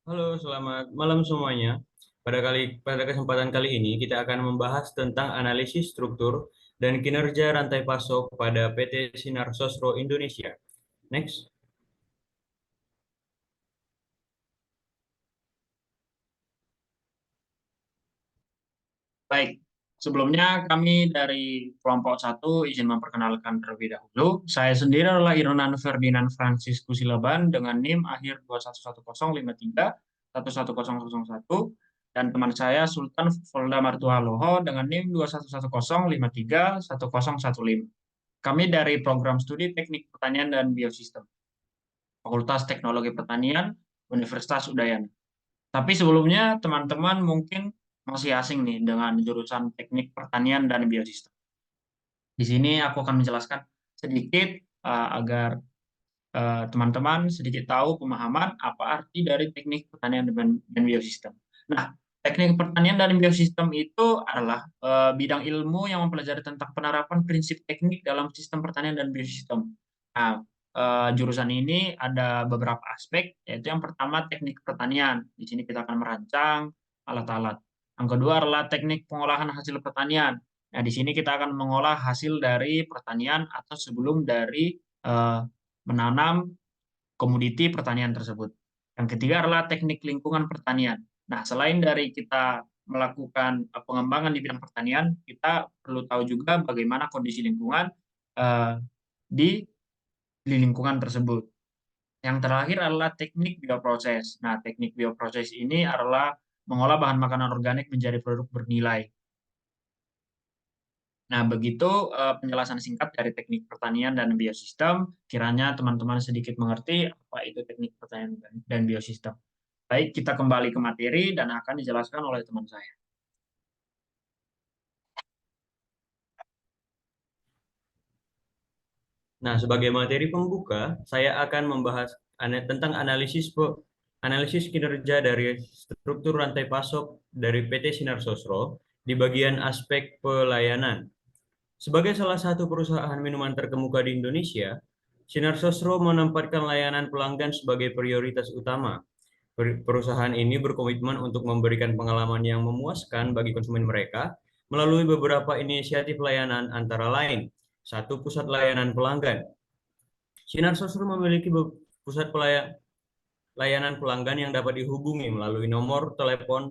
Halo, selamat malam semuanya. Pada kesempatan kali ini kita akan membahas tentang analisis struktur dan kinerja rantai pasok pada PT Sinar Sosro Indonesia. Next. Baik, sebelumnya kami dari kelompok satu izin memperkenalkan terlebih dahulu. Saya sendiri adalah Irnan Ferdinand Franciscus Silaban dengan NIM akhir 21105311001 dan teman saya Sultan Volda Martualoho dengan NIM 21105311015. Kami dari program studi Teknik Pertanian dan Biosistem, Fakultas Teknologi Pertanian, Universitas Udayana. Tapi sebelumnya teman-teman mungkin masih asing nih dengan jurusan teknik pertanian dan biosistem. Di sini aku akan menjelaskan sedikit agar teman-teman sedikit tahu pemahaman apa arti dari teknik pertanian dan biosistem. Nah, teknik pertanian dan biosistem itu adalah bidang ilmu yang mempelajari tentang penerapan prinsip teknik dalam sistem pertanian dan biosistem. Nah, jurusan ini ada beberapa aspek, yaitu yang pertama teknik pertanian. Di sini kita akan merancang alat-alat. Yang kedua adalah teknik pengolahan hasil pertanian. Nah, di sini kita akan mengolah hasil dari pertanian atau sebelum dari eh, menanam komoditi pertanian tersebut. Yang ketiga adalah teknik lingkungan pertanian. Nah, selain dari kita melakukan pengembangan di bidang pertanian, kita perlu tahu juga bagaimana kondisi lingkungan eh, di lingkungan tersebut. Yang terakhir adalah teknik bioproses. Nah, teknik bioproses ini adalah mengolah bahan makanan organik menjadi produk bernilai. Nah, begitu penjelasan singkat dari teknik pertanian dan biosistem. Kiranya teman-teman sedikit mengerti apa itu teknik pertanian dan biosistem. Baik, kita kembali ke materi dan akan dijelaskan oleh teman saya. Nah, sebagai materi pembuka, saya akan membahas tentang analisis kinerja dari struktur rantai pasok dari PT Sinar Sosro di bagian aspek pelayanan. Sebagai salah satu perusahaan minuman terkemuka di Indonesia, Sinar Sosro menempatkan layanan pelanggan sebagai prioritas utama. Perusahaan ini berkomitmen untuk memberikan pengalaman yang memuaskan bagi konsumen mereka melalui beberapa inisiatif layanan antara lain, satu pusat layanan pelanggan. Sinar Sosro memiliki pusat layanan pelanggan yang dapat dihubungi melalui nomor telepon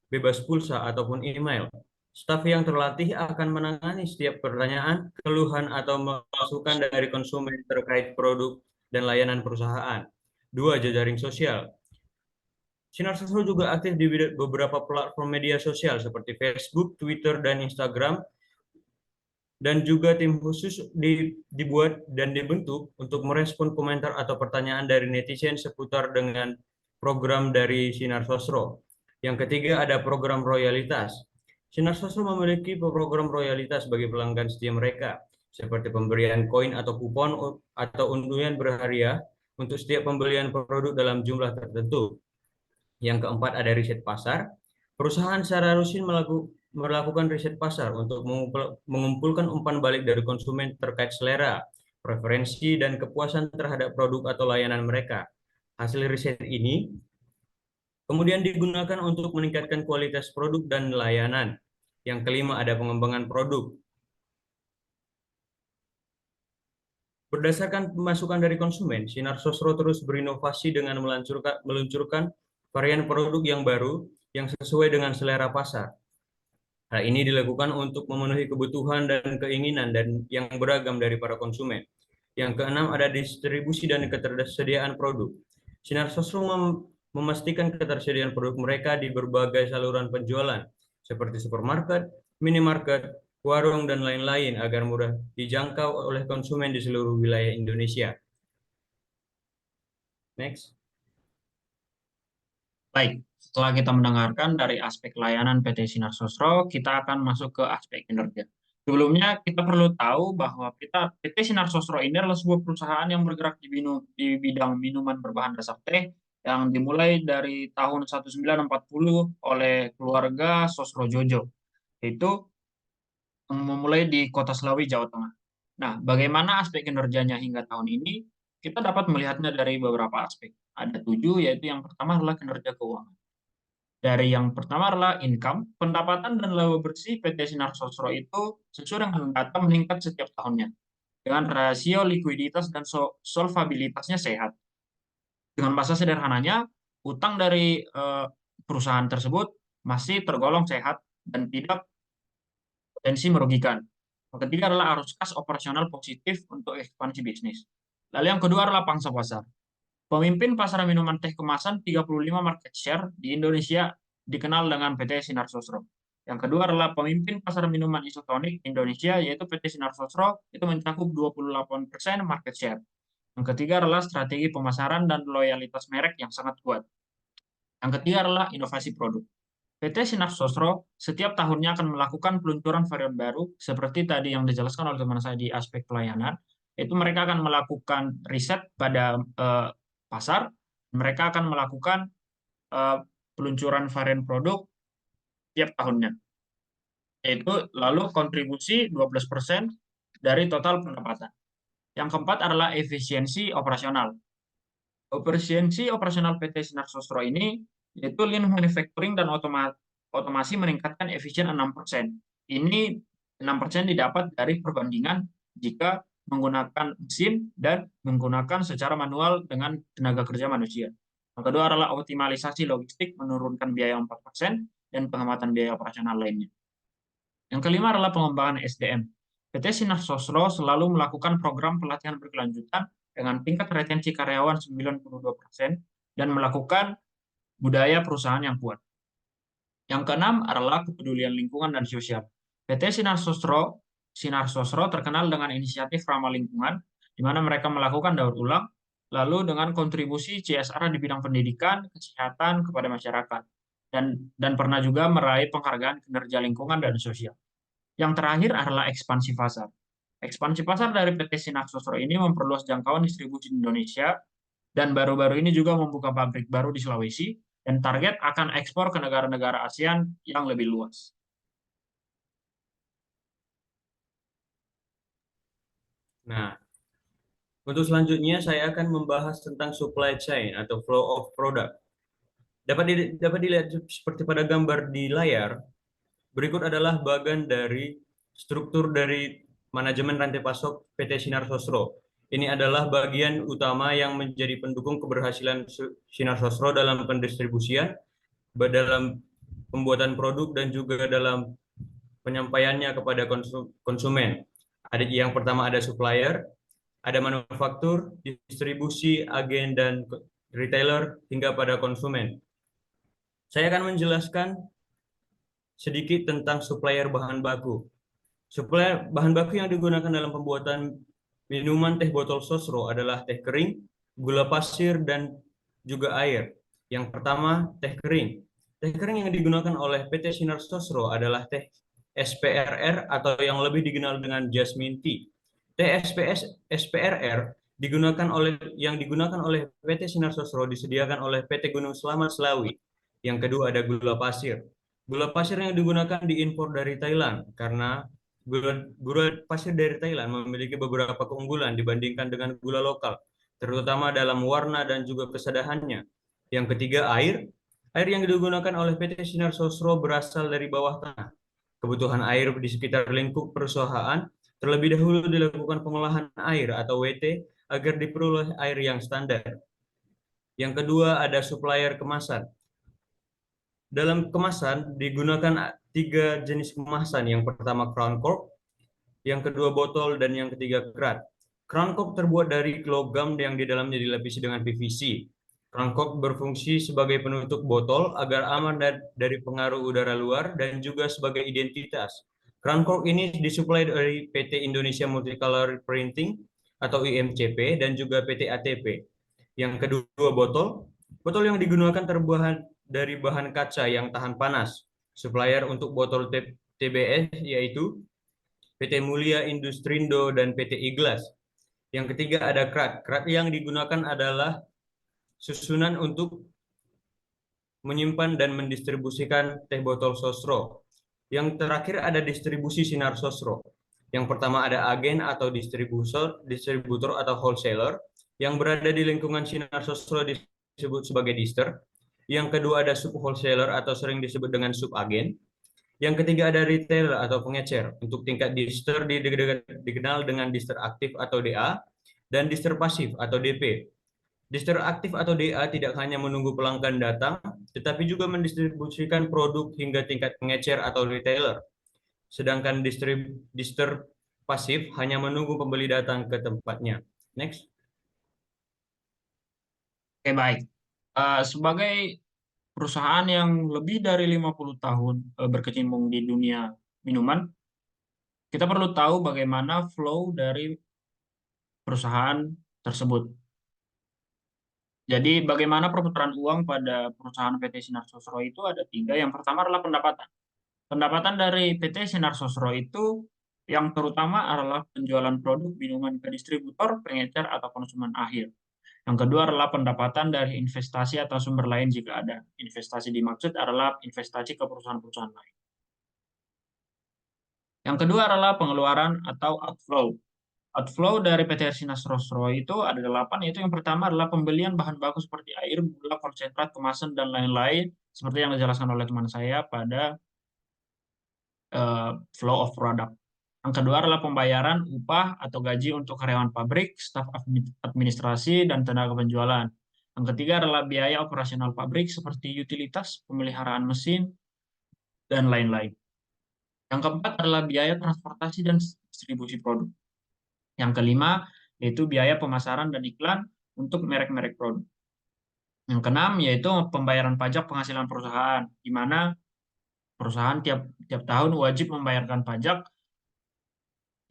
bebas pulsa ataupun email. Staf yang terlatih akan menangani setiap pertanyaan, keluhan, atau masukan dari konsumen terkait produk dan layanan perusahaan. Dua, jejaring sosial. Sinar Sosro juga aktif di beberapa platform media sosial seperti Facebook, Twitter, dan Instagram, dan juga tim khusus dibuat dan dibentuk untuk merespon komentar atau pertanyaan dari netizen seputar dengan program dari Sinar Sosro. Yang ketiga ada program royalitas. Sinar Sosro memiliki program royalitas bagi pelanggan setia mereka, seperti pemberian koin atau kupon atau undian berhadiah untuk setiap pembelian produk dalam jumlah tertentu. Yang keempat ada riset pasar. Perusahaan secara rutin melakukan riset pasar untuk mengumpulkan umpan balik dari konsumen terkait selera, preferensi, dan kepuasan terhadap produk atau layanan mereka. Hasil riset ini kemudian digunakan untuk meningkatkan kualitas produk dan layanan. Yang kelima ada pengembangan produk. Berdasarkan masukan dari konsumen, Sinar Sosro terus berinovasi dengan meluncurkan varian produk yang baru yang sesuai dengan selera pasar. Hal ini dilakukan untuk memenuhi kebutuhan dan keinginan yang beragam dari para konsumen. Yang keenam ada distribusi dan ketersediaan produk. Sinar Sosro memastikan ketersediaan produk mereka di berbagai saluran penjualan, seperti supermarket, minimarket, warung, dan lain-lain agar mudah dijangkau oleh konsumen di seluruh wilayah Indonesia. Next. Baik, setelah kita mendengarkan dari aspek layanan PT Sinar Sosro, kita akan masuk ke aspek kinerja. Sebelumnya, kita perlu tahu bahwa PT Sinar Sosro ini adalah sebuah perusahaan yang bergerak di bidang minuman berbahan dasar teh yang dimulai dari tahun 1940 oleh keluarga Sosro Jojo. Itu memulai di Kota Selawi, Jawa Tengah. Nah, bagaimana aspek kinerjanya hingga tahun ini? Kita dapat melihatnya dari beberapa aspek. Ada 7, yaitu yang pertama adalah kinerja keuangan. Dari yang pertama adalah income, pendapatan dan laba bersih PT Sinar Sosro itu sesuai dengan data meningkat setiap tahunnya, dengan rasio likuiditas dan solvabilitasnya sehat. Dengan bahasa sederhananya, utang dari perusahaan tersebut masih tergolong sehat dan tidak potensi merugikan. Yang ketiga adalah arus kas operasional positif untuk ekspansi bisnis. Lalu yang kedua adalah pangsa pasar. Pemimpin pasar minuman teh kemasan 35 market share di Indonesia dikenal dengan PT Sinar Sosro. Yang kedua adalah pemimpin pasar minuman isotonik di Indonesia, yaitu PT Sinar Sosro, itu mencakup 28% market share. Yang ketiga adalah strategi pemasaran dan loyalitas merek yang sangat kuat. Yang ketiga adalah inovasi produk. PT Sinar Sosro setiap tahunnya akan melakukan peluncuran varian baru, seperti tadi yang dijelaskan oleh teman saya di aspek pelayanan. Itu mereka akan melakukan riset pada pasar, mereka akan melakukan peluncuran varian produk tiap tahunnya. Yaitu lalu kontribusi 12% dari total pendapatan. Yang keempat adalah efisiensi operasional. Efisiensi operasional PT Sinar Sosro ini yaitu lean manufacturing dan otomasi meningkatkan efisien 6%. Ini 6% didapat dari perbandingan jika menggunakan mesin dan menggunakan secara manual dengan tenaga kerja manusia. Yang kedua adalah optimalisasi logistik menurunkan biaya 4% dan penghematan biaya operasional lainnya. Yang kelima adalah pengembangan SDM. PT Sinar Sosro selalu melakukan program pelatihan berkelanjutan dengan tingkat retensi karyawan 92% dan melakukan budaya perusahaan yang kuat. Yang keenam adalah kepedulian lingkungan dan sosial. PT Sinar Sosro terkenal dengan inisiatif ramah lingkungan, di mana mereka melakukan daur ulang, lalu dengan kontribusi CSR di bidang pendidikan, kesehatan kepada masyarakat, dan pernah juga meraih penghargaan kinerja lingkungan dan sosial. Yang terakhir adalah ekspansi pasar. Ekspansi pasar dari PT Sinar Sosro ini memperluas jangkauan distribusi di Indonesia dan baru-baru ini juga membuka pabrik baru di Sulawesi dan target akan ekspor ke negara-negara ASEAN yang lebih luas. Nah, untuk selanjutnya saya akan membahas tentang supply chain atau flow of product. Dapat dilihat seperti pada gambar di layar. Berikut adalah bagian dari struktur dari manajemen rantai pasok PT Sinar Sosro. Ini adalah bagian utama yang menjadi pendukung keberhasilan Sinar Sosro dalam pendistribusian, dalam pembuatan produk, dan juga dalam penyampaiannya kepada konsumen. Yang pertama ada supplier, ada manufaktur, distribusi, agen, dan retailer, hingga pada konsumen. Saya akan menjelaskan sedikit tentang supplier bahan baku. Supplier bahan baku yang digunakan dalam pembuatan minuman teh botol sosro adalah teh kering, gula pasir, dan juga air. Yang pertama, teh kering. Teh kering yang digunakan oleh PT Sinar Sosro adalah teh SPRR atau yang lebih dikenal dengan Jasmine Tea. Teh SPRR yang digunakan oleh PT Sinar Sosro disediakan oleh PT Gunung Selamat Selawi. Yang kedua ada gula pasir. Gula pasir yang digunakan diimpor dari Thailand karena gula pasir dari Thailand memiliki beberapa keunggulan dibandingkan dengan gula lokal, terutama dalam warna dan juga kesadahannya. Yang ketiga air. Air yang digunakan oleh PT Sinar Sosro berasal dari bawah tanah. Kebutuhan air di sekitar lingkup perusahaan terlebih dahulu dilakukan pengolahan air atau WT agar diperoleh air yang standar. Yang kedua ada supplier kemasan. Dalam kemasan digunakan 3 jenis kemasan. Yang pertama crown cork, yang kedua botol, dan yang ketiga kerat. Crown cork terbuat dari logam yang di dalamnya dilapisi dengan PVC. Crown cork berfungsi sebagai penutup botol agar aman dari pengaruh udara luar dan juga sebagai identitas. Crown cork ini disuplai dari PT Indonesia Multicolor Printing atau IMCP dan juga PT ATP. Yang kedua botol. Botol yang digunakan terbuat dari bahan kaca yang tahan panas. Supplier untuk botol TBS yaitu PT Mulia Industrindo dan PT Iglas. Yang ketiga ada krat. Krat yang digunakan adalah susunan untuk menyimpan dan mendistribusikan teh botol sosro. Yang terakhir ada distribusi Sinar Sosro. Yang pertama ada agen atau distributor atau wholesaler yang berada di lingkungan Sinar Sosro disebut sebagai dister. Yang kedua ada sub wholesaler atau sering disebut dengan sub agen. Yang ketiga ada retailer atau pengecer. Untuk tingkat dister dikenal dengan dister aktif atau DA dan dister pasif atau DP. Dister aktif atau DA tidak hanya menunggu pelanggan datang, tetapi juga mendistribusikan produk hingga tingkat pengecer atau retailer. Sedangkan dister pasif hanya menunggu pembeli datang ke tempatnya. Next. Oke, baik. Sebagai perusahaan yang lebih dari 50 tahun berkecimpung di dunia minuman, kita perlu tahu bagaimana flow dari perusahaan tersebut. Jadi bagaimana perputaran uang pada perusahaan PT Sinar Sosro itu ada tiga. Yang pertama adalah pendapatan. Pendapatan dari PT Sinar Sosro itu yang terutama adalah penjualan produk minuman ke distributor, pengecer, atau konsumen akhir. Yang kedua adalah pendapatan dari investasi atau sumber lain jika ada. Investasi dimaksud adalah investasi ke perusahaan-perusahaan lain. Yang kedua adalah pengeluaran atau outflow. Outflow dari PT Sinar Sosro itu ada 8, yaitu yang pertama adalah pembelian bahan baku seperti air, gula, konsentrat, kemasan, dan lain-lain, seperti yang dijelaskan oleh teman saya pada flow of product. Yang kedua adalah pembayaran upah atau gaji untuk karyawan pabrik, staf administrasi, dan tenaga penjualan. Yang ketiga adalah biaya operasional pabrik seperti utilitas, pemeliharaan mesin, dan lain-lain. Yang keempat adalah biaya transportasi dan distribusi produk. Yang kelima yaitu biaya pemasaran dan iklan untuk merek-merek produk. Yang keenam yaitu pembayaran pajak penghasilan perusahaan, di mana perusahaan tiap tahun wajib membayarkan pajak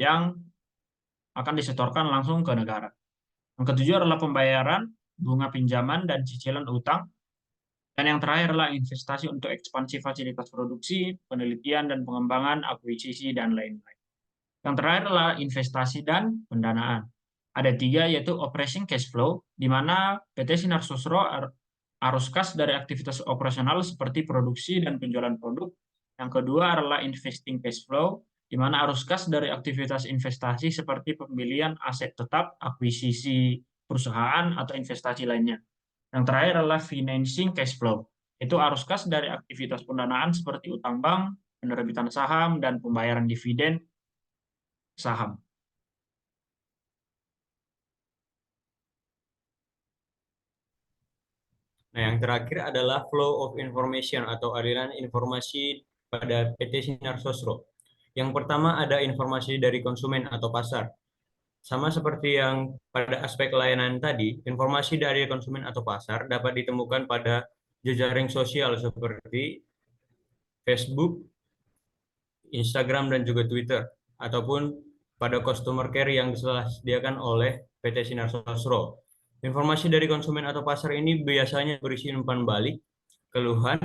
yang akan disetorkan langsung ke negara. Yang ketujuh adalah pembayaran bunga pinjaman dan cicilan utang. Dan yang terakhir adalah investasi untuk ekspansi fasilitas produksi, penelitian dan pengembangan, akuisisi, dan lain-lain. Yang terakhir adalah investasi dan pendanaan. Ada tiga, yaitu operating cash flow, di mana PT Sinar Sosro arus kas dari aktivitas operasional seperti produksi dan penjualan produk. Yang kedua adalah investing cash flow, di mana arus kas dari aktivitas investasi seperti pembelian aset tetap, akuisisi perusahaan, atau investasi lainnya. Yang terakhir adalah financing cash flow, itu arus kas dari aktivitas pendanaan seperti utang bank, penerbitan saham, dan pembayaran dividen saham. Nah, yang terakhir adalah flow of information atau aliran informasi pada PT Sinar Sosro. Yang pertama ada informasi dari konsumen atau pasar. Sama seperti yang pada aspek layanan tadi, informasi dari konsumen atau pasar dapat ditemukan pada jejaring sosial seperti Facebook, Instagram, dan juga Twitter, ataupun pada customer care yang disediakan oleh PT Sinar Sosro. Informasi dari konsumen atau pasar ini biasanya berisi umpan balik, keluhan,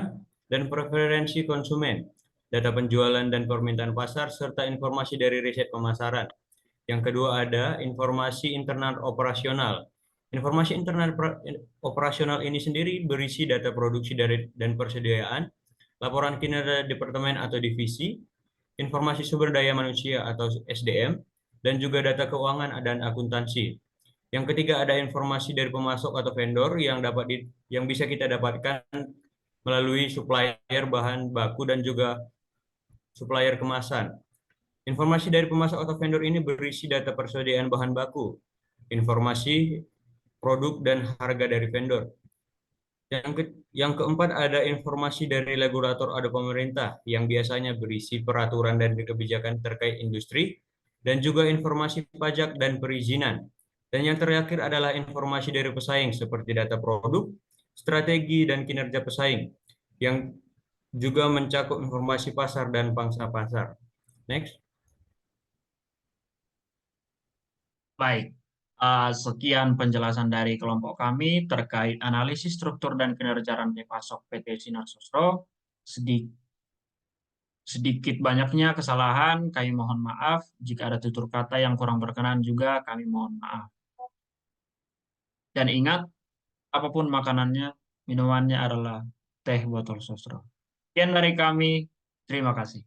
dan preferensi konsumen, data penjualan dan permintaan pasar, serta informasi dari riset pemasaran. Yang kedua ada informasi internal operasional. Informasi internal operasional ini sendiri berisi data produksi dan persediaan, laporan kinerja departemen atau divisi, informasi sumber daya manusia atau SDM, dan juga data keuangan dan akuntansi. Yang ketiga ada informasi dari pemasok atau vendor yang bisa kita dapatkan melalui supplier bahan baku dan juga supplier kemasan. Informasi dari pemasok atau vendor ini berisi data persediaan bahan baku, informasi produk dan harga dari vendor. Yang keempat ada informasi dari regulator atau pemerintah yang biasanya berisi peraturan dan kebijakan terkait industri dan juga informasi pajak dan perizinan. Dan yang terakhir adalah informasi dari pesaing seperti data produk, strategi dan kinerja pesaing yang juga mencakup informasi pasar dan pangsa pasar. Next. Baik, sekian penjelasan dari kelompok kami terkait analisis struktur dan kinerja rantai pasok PT Sinar Sosro. Sedikit banyaknya kesalahan, kami mohon maaf. Jika ada tutur kata yang kurang berkenan juga, kami mohon maaf. Dan ingat, apapun makanannya, minumannya adalah teh botol sosro. Sekian dari kami, terima kasih.